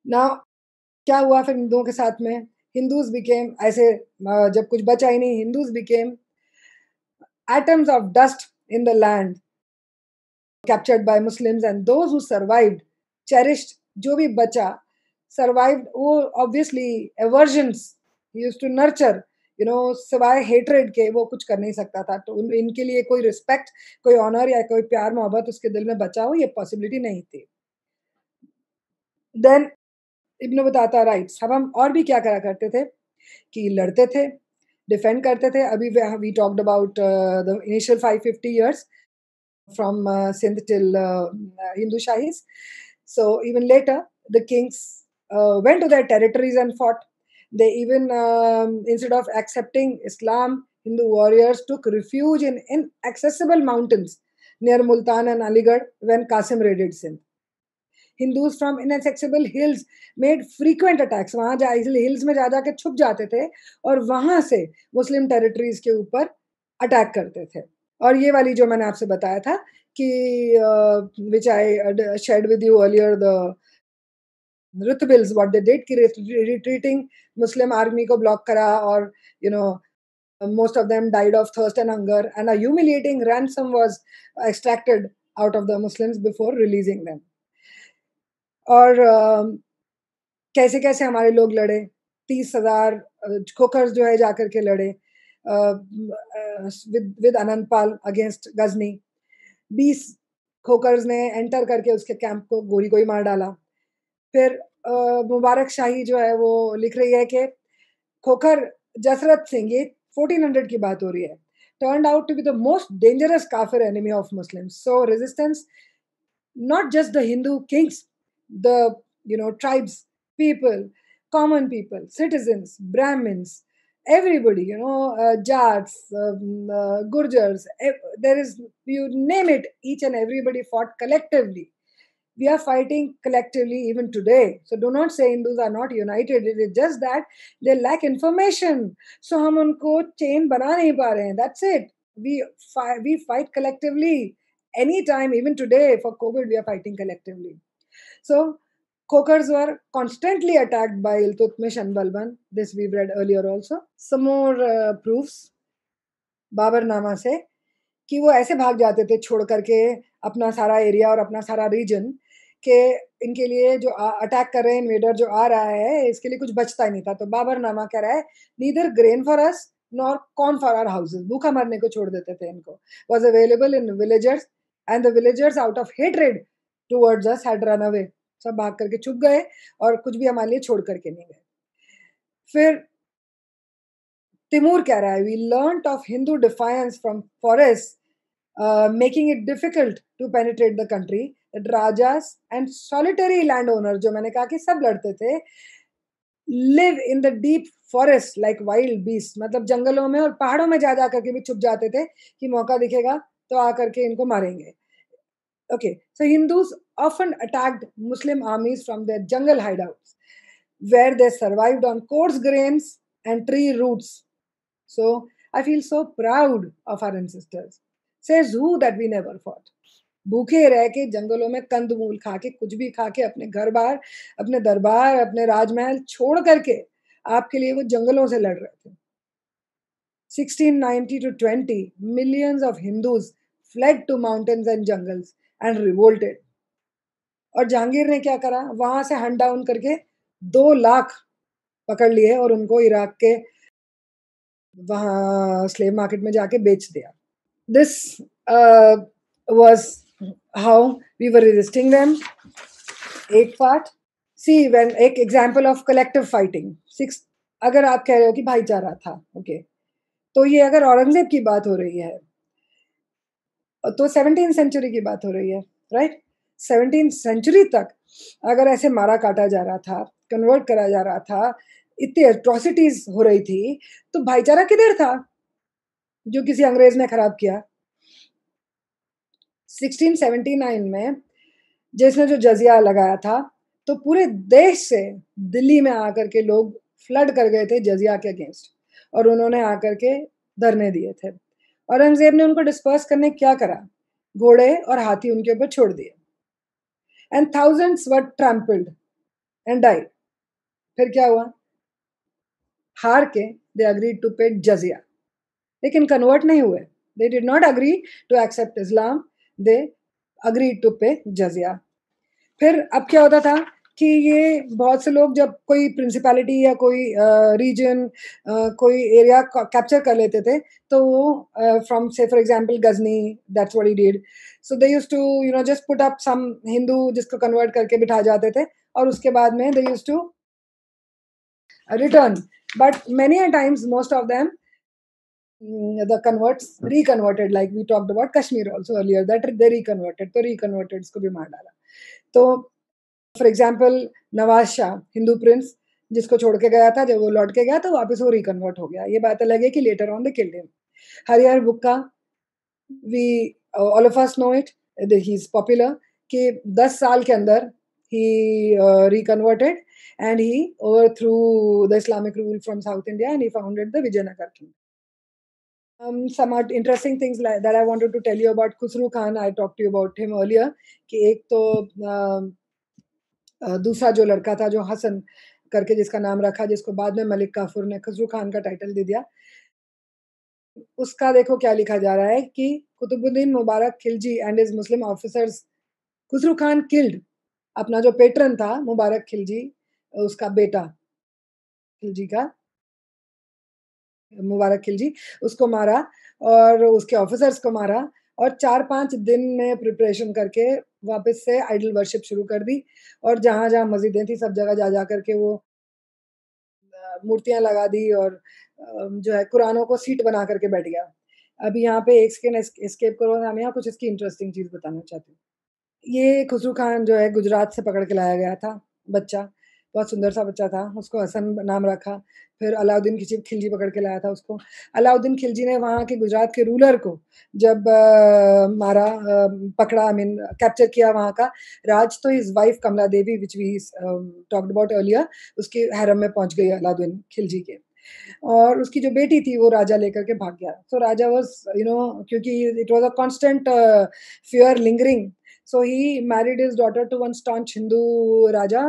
ना क्या हुआ फिर हिंदुओं के साथ में? हिंदूज़ बिकेम ऐसे जब कुछ बचा ही नहीं, Hindus became atoms of dust in the land captured by Muslims, and those who survived cherished जो भी बचा survived, वो obviously aversions he used to nurture, सिवाय hatred के वो कुछ कर नहीं सकता था, तो इनके लिए कोई रिस्पेक्ट, कोई ऑनर या कोई प्यार मोहब्बत उसके दिल में बचा हो, ये पॉसिबिलिटी नहीं थी। देन इब्न बताता राइट्स, अब हम और भी क्या करा करते थे कि लड़ते थे, डिफेंड करते थे। अभी we talked about the initial 550 years from Sindh till Hindu Shahis. So even later, the kings went to their territories and fought. They even, instead of accepting Islam, Hindu warriors took refuge in inaccessible mountains near Multan and Aligarh when Qasim raided Sindh. Hindus from inaccessible hills made frequent attacks. वहाँ जा इसलिए hills में जा जाके छुप जाते थे और वहाँ से मुस्लिम टेरिटरीज के ऊपर अटैक करते थे। और ये वाली जो मैंने आपसे बताया था कि which I shared with you earlier, the रुतबिल्स व्हाट दे डिड कि रिट्रीटिंग मुस्लिम आर्मी को ब्लॉक करा, और you know most of them died of thirst and hunger, and a humiliating ransom was extracted out of the Muslims before releasing them. और कैसे कैसे हमारे लोग लड़े, 30,000 खोखर्स जो है जाकर के लड़े विद अनंतपाल अगेंस्ट गजनी। 20 खोखर्स ने एंटर करके उसके कैंप को गोली को ही मार डाला। फिर मुबारक शाही जो है वो लिख रही है कि खोखर जसरत सिंह, ये 1400 की बात हो रही है, turned out to be the most dangerous kafir enemy of Muslims. So resistance, not just the Hindu kings, the tribes, people, common people, citizens, Brahmins, everybody, Jats, Gurjars, there is, you name it, each and everybody fought collectively. We are fighting collectively even today. So do not say Hindus are not united. It is just that they lack information. So हम उनको chain बना नहीं पा रहे हैं. That's it. We fight collectively. Anytime, even today for COVID, we are fighting collectively. So Khokhars were constantly attacked by Iltutmish and Balban. This we've read earlier also. Some more proofs Baburnama से कि वो ऐसे भाग जाते थे छोड़ करके अपना सारा एरिया और अपना सारा रीजन, कि इनके लिए जो अटैक कर रहे हैं, इन्वेडर जो आ रहा है, इसके लिए कुछ बचता ही नहीं था। तो बाबरनामा कह रहा है, neither grain for us nor corn for our houses, भूखा मरने को छोड़ देते थे इनको। Was available in villagers, and the villagers out of hatred towards us had run away. सब भाग करके छुप गए और कुछ भी हमारे लिए छोड़ करके नहीं गए। फिर तिमूर कह रहा है, we learned of Hindu defiance from forest, making it difficult to penetrate the country. That rajas and solitary landowners, जो मैंने कहा कि सब लड़ते थे, live in the deep forest like wild beasts, मतलब जंगलों में और पहाड़ों में जा करके भी छुप जाते थे कि मौका दिखेगा तो आकर के इनको मारेंगे। Okay, so Hindus often attacked Muslim armies from their jungle hideouts, where they survived on coarse grains and tree roots. So I feel so proud of our ancestors. Says who that we never fought. भूखे रह के जंगलों में कंदमूल खा के कुछ भी खा के अपने घर बार, अपने दरबार, अपने राजमहल छोड़ करके आपके लिए वो जंगलों से लड़ रहे थे। 1690 to 20, millions of Hindus fled to mountains and jungles and revolted. और जहांगीर ने क्या करा, वहां से हंट डाउन करके 2 लाख पकड़ लिए और उनको इराक के वहां स्लेव मार्केट में जाके बेच दिया। This was how we were resisting them. एक पार्ट सी व्हेन एक example of collective fighting. Six, अगर आप कह रहे हो कि भाईचारा था, ओके, तो ये अगर औरंगजेब की बात हो रही है तो 17th सेंचुरी की बात हो रही है, राइट? 17th सेंचुरी तक अगर ऐसे मारा काटा जा रहा था, कन्वर्ट करा जा रहा था, इतनी एट्रोसिटीज हो रही थी, तो भाईचारा किधर था जो किसी अंग्रेज ने खराब किया? 1679 में जिसने जो जजिया लगाया था, तो पूरे देश से दिल्ली में आकर के लोग फ्लड कर गए थे जजिया के अगेंस्ट, और उन्होंने आकर के धरने दिए थे। औरंगजेब ने उनको डिस्पर्स करने क्या करा, घोड़े और हाथी उनके ऊपर छोड़ दिए, and thousands were trampled. And died. फिर क्या हुआ? हार के दे अग्रीड टू पे जजिया, लेकिन कन्वर्ट नहीं हुए। They did not agree to accept Islam, they agreed to pay jizya. फिर अब क्या होता था कि ये बहुत से लोग जब कोई प्रिंसिपैलिटी या कोई रीजन, कोई एरिया कैप्चर कर लेते थे, तो वो फ्रॉम से for example Ghazni, that's what he did. So they used to just put up some Hindu जिसको कन्वर्ट करके बिठा जाते थे, और उसके बाद में they used to return. But many a times, most of them, the converts reconverted, like we talked about Kashmir also earlier, that they reconverted, तो reconverted को भी मार डाला। तो for example Nawaz Shah, Hindu Prince, जिसको छोड़ के गया था, जब वो लौट के गया तो वापस वो रिकन्वर्ट हो गया। ये बात अलग है कि later on they killed him. Harihar Bukka, we all of us know it, he is popular, कि 10 साल के अंदर he reconverted and he overthrew the Islamic rule from South India and he founded the Vijayanagar kingdom. Some interesting things that I wanted to tell you about Khusru Khan. I talked to you about him earlier. कि एक तो दूसरा जो लड़का था, जो हसन करके जिसका नाम रखा, जिसको बाद में मलिक काफूर ने खुसरू खान का टाइटल दे दिया, उसका देखो क्या लिखा जा रहा है कि Qutbuddin Mubarak Khilji and his Muslim officers, Khusro Khan killed अपना जो पेट्रन था मुबारक खिलजी, उसका बेटा खिलजी का, मुबारक खिलजी, उसको मारा और उसके ऑफिसर्स को मारा, और 4-5 दिन में प्रिपरेशन करके वापस से आइडल वर्शिप शुरू कर दी, और जहाँ-जहाँ मस्जिदें थी सब जगह जा-जा करके वो मूर्तियाँ लगा दी, और जो है कुरानों को सीट बना करके बैठ गया। अभी यहाँ पे एक सेकंड एस्केप करो, मैं यहाँ कुछ इसकी इंटरेस्टिंग चीज़ बताना चाहती हूँ। ये खुसरू खान जो है गुजरात से पकड़ के लाया गया था बच्चा, बहुत सुंदर सा बच्चा था, उसको हसन नाम रखा। फिर अलाउद्दीन खिलजी पकड़ के लाया था उसको। अलाउद्दीन खिलजी ने वहाँ के गुजरात के रूलर को जब मारा, पकड़ा, आई मीन कैप्चर किया वहाँ का राज, तो his wife Kamla Devi which we talked about earlier, उसके हैरम में पहुँच गई अलाउद्दीन खिलजी के। और उसकी जो बेटी थी वो राजा लेकर के भाग गया। सो राजा वाज़ क्योंकि it was a constant fear lingering, so he married his daughter to one staunch Hindu राजा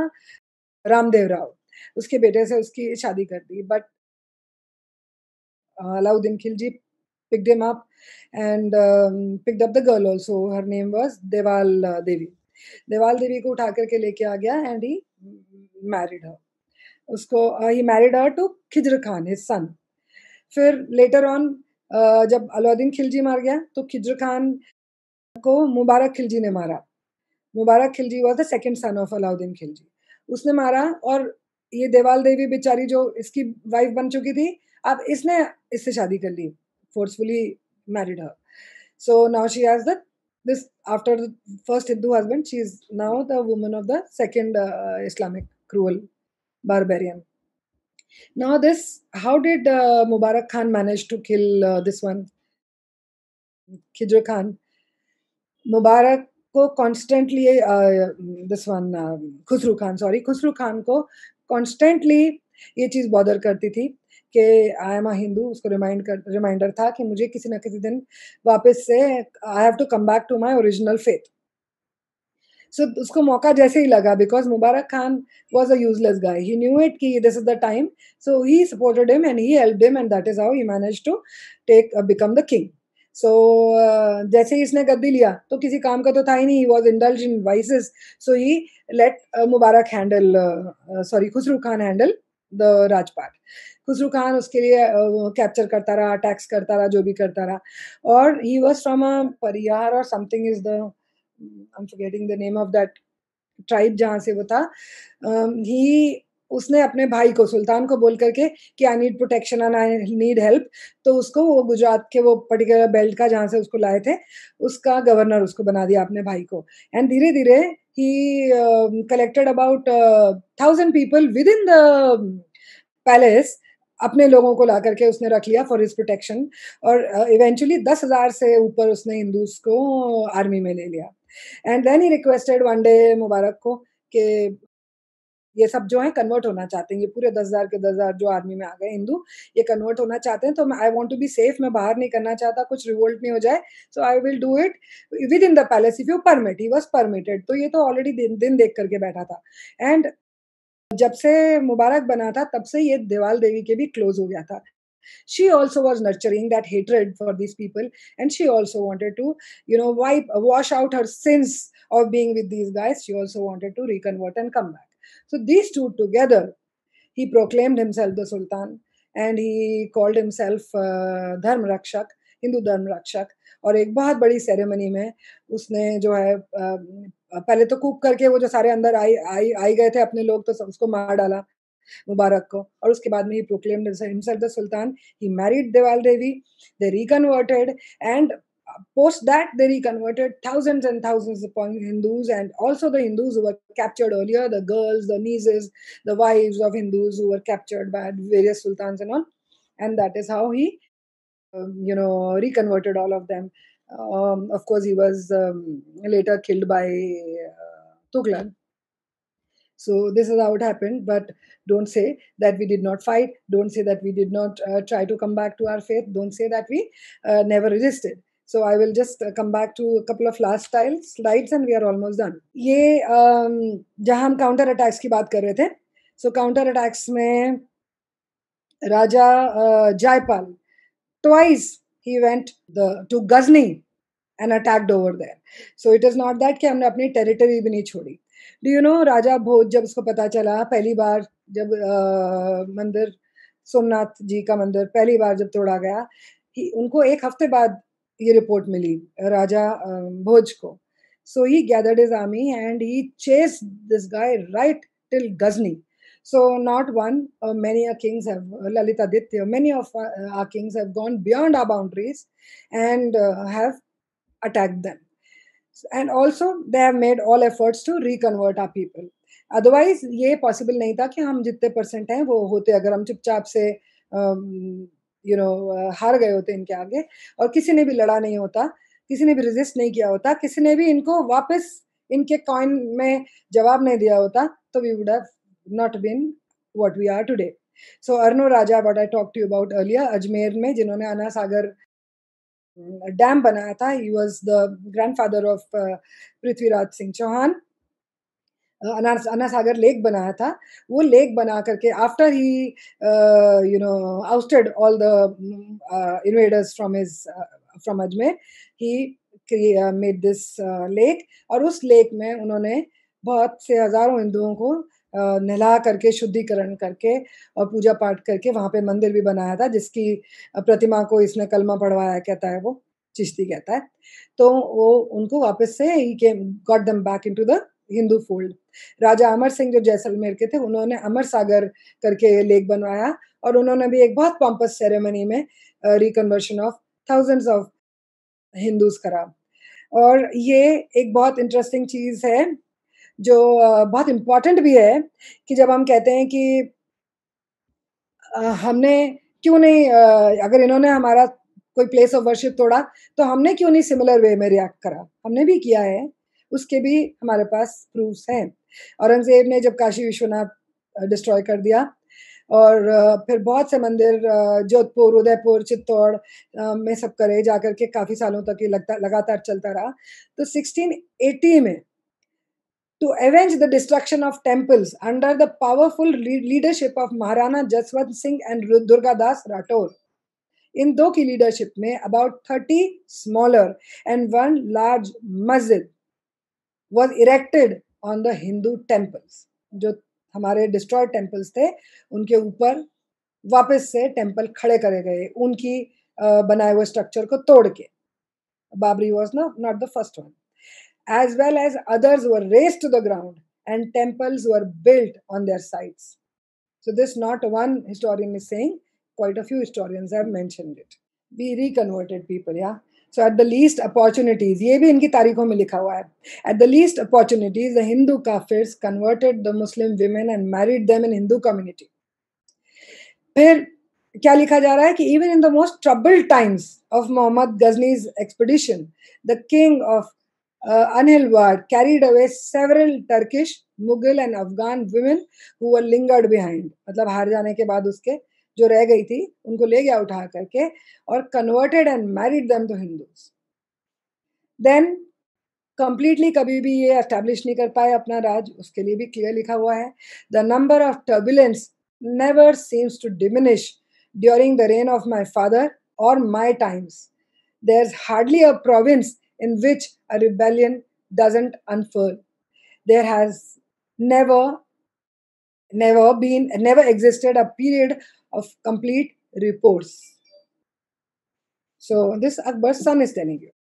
रामदेव राव। उसके बेटे से उसकी शादी कर दी, but Alauddin Khilji picked him up and picked up the girl also. Her name was Deval Devi. देवाल देवी को उठा करके लेके आ गया एंड ही मैरिड हर। उसको ही married her to Khizr Khan, his son. फिर लेटर ऑन जब अलाउद्दीन खिलजी मार गया तो खिज्र खान को मुबारक खिलजी ने मारा। Mubarak Khilji was the second son of Alauddin Khilji. उसने मारा, और ये देवाल देवी बेचारी जो इसकी वाइफ बन चुकी थी, अब इसने इससे शादी कर ली, forcefully married her. So now she has this after the first Hindu husband, she is now the woman of the second Islamic cruel barbarian. Now this, how did Mubarak Khan manage to kill this one, Khidr Khan? मुबारक को constantly this one Khusru Khan, sorry, Khusro Khan को constantly ये चीज़ bother करती थी कि I am a Hindu. उसको reminder था कि मुझे किसी न किसी दिन वापस से I have to come back to my original faith. So उसको मौका जैसे ही लगा, because Mubarak Khan was a useless guy, he knew it कि this is the time, so he supported him and he helped him and that is how he managed to become the king. So जैसे ही इसने गद्दी लिया तो किसी काम का तो था ही नहीं, he was indulged in vices, so he let Mubarak handle, sorry, Khusro Khan handle the राजपाट। खुसरू खान उसके लिए कैप्चर करता रहा, अटैक्स करता रहा, जो भी करता रहा, और he was from a Pariyar और something is the, I am forgetting the name of that tribe जहाँ से वो था। ही उसने अपने भाई को, सुल्तान को बोल करके कि I need protection and I need help, तो उसको वो गुजरात के वो पर्टिकुलर बेल्ट का जहाँ से उसको लाए थे, उसका गवर्नर उसको बना दिया अपने भाई को। एंड धीरे-धीरे ही collected about 1000 people with in the palace, अपने लोगों को ला करके उसने रख लिया फॉर हिज प्रोटेक्शन, और इवेंचुअली 10,000 से ऊपर उसने हिंदूज को आर्मी में ले लिया। And then he requested one day Mubarak को कि ये सब जो है कन्वर्ट होना चाहते हैं, ये पूरे 10,000 के 10,000 जो आर्मी में आ गए हिंदू, ये कन्वर्ट होना चाहते हैं, तो I want to be safe, मैं बाहर नहीं करना चाहता, कुछ रिवोल्ट नहीं हो जाए, so I will do it within the palace if you permit. He was permitted, तो ये तो ऑलरेडी दिन दिन देख करके बैठा था। एंड जब से मुबारक बना था तब से ये देवाल देवी के भी क्लोज हो गया था. She also was nurturing that hatred for these people, and she also wanted to, wash out her sins of being with these guys. She also wanted to reconvert and come back. So these two together, he proclaimed himself the Sultan, and he called himself Dharm Rakshak, Hindu Dharm Rakshak. और एक बहुत बड़ी ceremony में उसने जो है पहले तो कूप करके वो जो सारे अंदर आई गए थे अपने लोग, तो उसको मार डाला मुबारक को, और उसके बाद में ही proclaimed himself the sultan. He married Deval Devi. They reconverted, and post that they reconverted thousands and thousands upon Hindus, and also the Hindus who were captured earlier, the girls, the nieces, the wives of Hindus who were captured by various sultans and all. And that is how he reconverted all of them. Of course, he was later killed by Tughlaq. So this is how it happened. But don't say that we did not fight. Don't say that we did not try to come back to our faith. Don't say that we never resisted. So I will just come back to a couple of last slides and we are almost done. ये जहाँ हम counter attacks की बात कर रहे थे, so counter attacks में राजा जायपाल twice he went to Ghazni and attacked over there. So it is not that कि हमने अपनी टेरिटरी भी नहीं छोड़ी. Do you know राजा भोज जब उसको पता चला पहली बार जब मंदिर सोमनाथ जी का मंदिर पहली बार जब तोड़ा गया, उनको एक हफ्ते बाद ये रिपोर्ट मिली राजा भोज को. So he gathered his army and he chased this guy right till Ghazni. So not one, many kings have, Lalitaditya, many of our kings have gone beyond our boundaries and have attacked them. And also they have made all efforts to reconvert our people. Otherwise ये possible नहीं था कि हम जितने percent हैं वो होते अगर हम चुपचाप से हार गए होते इनके आगे, और किसी ने भी लड़ा नहीं होता, किसी ने भी रेजिस्ट नहीं किया होता, किसी ने भी इनको वापस इनके कॉइन में जवाब नहीं दिया होता, तो we would have not been what we are today. So Arno Raja, what I talked to you about earlier, Ajmer में जिन्होंने अन्ना सागर डैम बनाया था, he was the grandfather of Prithviraj Singh Chauhan. Anna Sagar lake बनाया था. वो लेक बना करके after he ousted all the invaders from Ajmer, he made this lake, और उस लेक में उन्होंने बहुत से हजारों हिंदुओं को नहला करके शुद्धिकरण करके और पूजा पाठ करके वहाँ पे मंदिर भी बनाया था, जिसकी प्रतिमा को इसने कलमा पढ़वाया कहता है, वो चिश्ती कहता है. तो वो उनको वापस से he got them back into the Hindu fold. Raja Amar Singh जो जैसलमेर के थे, उन्होंने अमर सागर करके लेक बनवाया, और उन्होंने भी एक बहुत पॉम्पस सेरेमनी में रिकन्वर्शन ऑफ थाउजेंड्स ऑफ हिंदूज करा. और ये एक बहुत इंटरेस्टिंग चीज है जो बहुत इम्पोर्टेंट भी है कि जब हम कहते हैं कि हमने क्यों नहीं अगर इन्होंने हमारा कोई प्लेस ऑफ वर्शिप तोड़ा तो हमने क्यों नहीं सिमिलर वे में रिएक्ट करा. हमने भी किया है, उसके भी हमारे पास प्रूफ्स हैं. औरंगजेब ने जब काशी विश्वनाथ डिस्ट्रॉय कर दिया, और फिर बहुत से मंदिर जोधपुर, उदयपुर, चित्तौड़ में सब करे जाकर के काफ़ी सालों तक ये लगातार चलता रहा. तो 1680 में to avenge the destruction of temples under the powerful leadership of Maharana Jaswant Singh and Durgadas Rathore. इन दो की लीडरशिप में about 30 smaller and one large masjid was erected on the Hindu temples. जो हमारे destroyed temples थे, उनके ऊपर वापस से टेम्पल खड़े करे गए, उनकी बनाए हुए स्ट्रक्चर को तोड़ के. Babri was not the first one. As well as others were razed to the ground and temples were built on their sites. So this not one historian is saying, quite a few historians have mentioned it. We reconverted people, yeah. So at the least opportunities, ये भी इनकी तारीखों में लिखा हुआ है. At the least opportunities, the Hindu Kafirs converted the Muslim women and married them in Hindu community. फिर क्या लिखा जा रहा है कि even in the most troubled times of Muhammad Ghazni's expedition, the king of Anhilwad carried away several Turkish, Mughal and Afghan women who were lingered behind. मतलब हार जाने के बाद उसके जो रह गई थी उनको ले गया उठा करके और converted and married them to Hindus. Then completely कभी भी ये एस्टैब्लिश नहीं कर पाए अपना राज, उसके लिए भी क्लियर लिखा हुआ है। The number of turbulence never seems to diminish during the reign of my father और my times. There's hardly a province in which a rebellion doesn't unfurl. There has never, never existed a period of complete repose. So this Akbar's son is telling you.